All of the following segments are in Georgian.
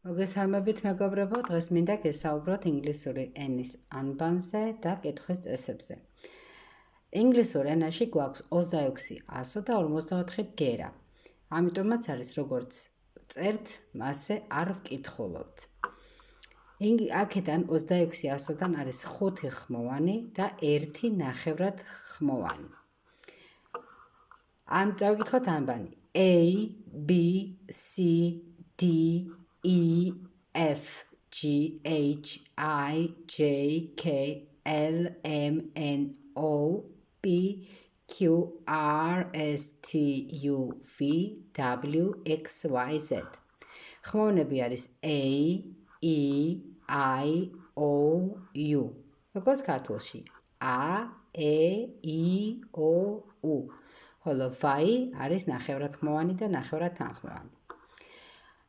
მოგესალმებით მეგობრებო, დღეს მინდა გესაუბროთ ინგლისური ენის ანბანზე და კითხვის წესებზე. ინგლისურ ენაში გვაქვს 26 ასო და 54 ბგერა. ამიტომაც არის როგორც წერთ, მასე არ ვკითხულობთ. აქედან 26 ასოდან არის 5 ხმოვანი და 1 ნახევრად ხმოვანი. წავიკითხოთ ანბანი. A, B, C, D, E, F, G, H, I, J, K, L, M, N, O, P, Q, R, S, T, U, V, W, X, Y, Z. ხმოვანები არის A, E, I, O, U. როგორც ქართულში A, E, I, O, U. ხოლო Y არის ნახევრად ხმოვანი და ნახევრად თანხმოვანი.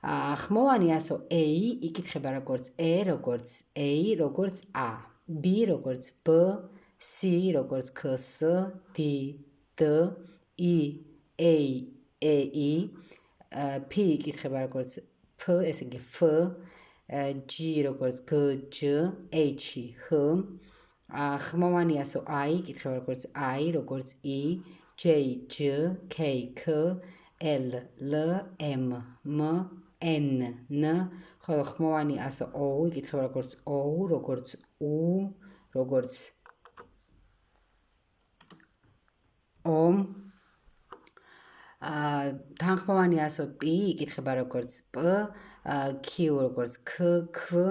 ხმოვანი ასო A იკითხება როგორც E, როგორც A, როგორც A, B როგორც B, C როგორც K, S, D, D, E, A, E, P იკითხება როგორც P, ესე იგი F, G როგორც G, J, H, H, ხმოვანი ასო I იკითხება როგორც I, როგორც E, J, J, K, K, L, L, M, M, N, N, ხოლო ხმოვანი ასო O იკითხება როგორც O, როგორც U, როგორც O, თანხმოვანი ასო P იკითხება როგორც P, Q როგორც K, Q,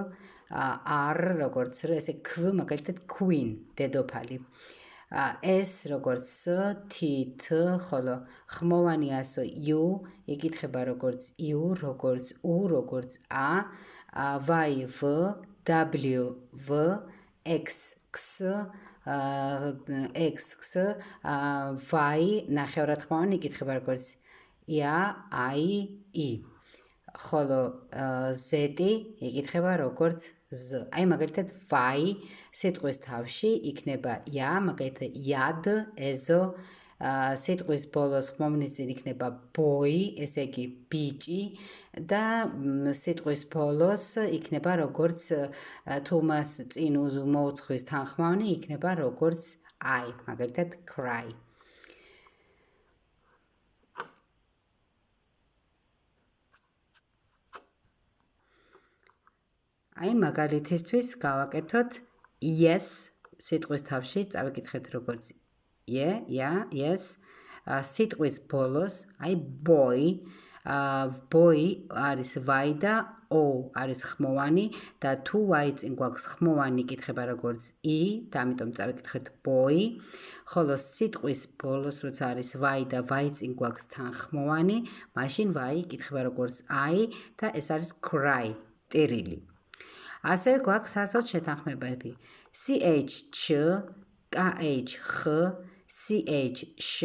R როგორც R, ესე Q მაგალითად Queen, დედოფალი. S როგორც S, T, T, ხოლო ხმოვანი ასო U იკითხება როგორც U, როგორც U, როგორც A, Y, V, W, V, X, X, X, X, Y ნახევრად ხმოვანი იკითხება როგორც IA, I, E. ხოლო Z იკითხება როგორც Z. აი მაგალითად Y სიტყვის თავში იქნება ია, მაგალითად იად, ეზო, სიტყვის ბოლოს ხმოვნის წინ იქნება boy, ესე იგი ბიჭი და სიტყვის ბოლოს იქნება როგორც თუ მას წინ მოუძღვის თანხმოვანი იქნება როგორც I, მაგალითად cry. აი მაგალითისთვის გავაკეთოთ yes სიტყვის თავში წავიკითხეთ როგორც yes სიტყვის ბოლოს აი boy არის y და o არის ხმოვანი და თუ y წინ გვაქვს ხმოვანი იკითხება როგორც e და ამიტომ წავიკითხეთ boy, ხოლო სიტყვის ბოლოს როცა არის y და y წინ გვაქვს თანხმოვანი, მაშინ y იკითხება როგორც I და ეს არის cry, ტირილი. ასევე გვაქვს ასოთ შეთანხმებები CH, CH, KH, X, CH, Š,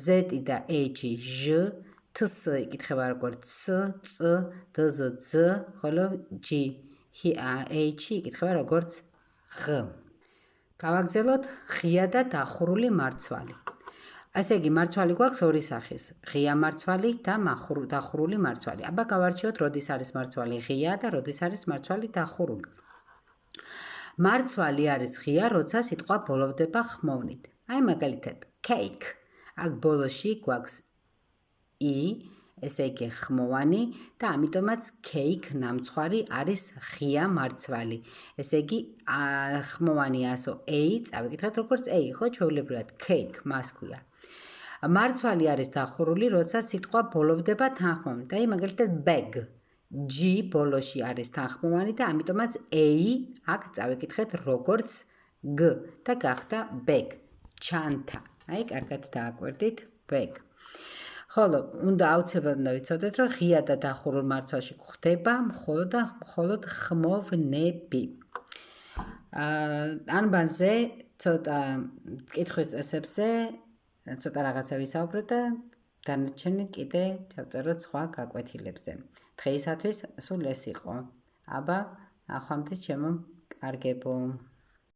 Z და H, Ž, TS იკითხება როგორც C, C, DZ, Z, ხოლო G, H იკითხება როგორც X. გავაგრძელოთ ღია და დახურული მარცვალი. ასე იგი მარცვალი გვაქვს ორი სახის, ღია მარცვალი და დახურული მარცვალი. აბა გავარჩიოთ როდის არის მარცვალი ღია და როდის არის მარცვალი დახურული. მარცვალი არის ღია, როცა სიტყვა ბოლოვდება ხმოვნით. აი მაგალითად cake, აქ ბოლოში გვაქვს e, ესე იგი ხმოვანი და ამიტომაც cake ნამცხვარი არის ღია მარცვალი. ესე იგი ხმოვანი ასო a წავიკითხეთ როგორც a, ხო, ჩვეულებრივად cake მას ქვია. მარცვალი არის დახურული, როცა სიტყვა ბოლოვდება თანხმოვნით. აი მაგალითად bag, G ბოლოში არის თანხმოვანი და ამიტომაც A აქ წავიკითხეთ როგორც G და გახდა bag, ჩანთა. აი კარგად დააკვირდით bag. ხოლო უნდა აუცილებლად უნდა ვიცოდეთ, რომ ღია და დახურულ მარცვალში გვხვდება მხოლოდ ხმოვნები. ანბანზე ცოტა კითხვის წესებზე ცოტა რაღაცა ვისაუბროთ და დანარჩენი კიდე ჩავწეროთ სხვა გაკვეთილებზე. დღეისათვის სულ ეს იყო. აბა, ნახვამდის ჩემო კარგებო.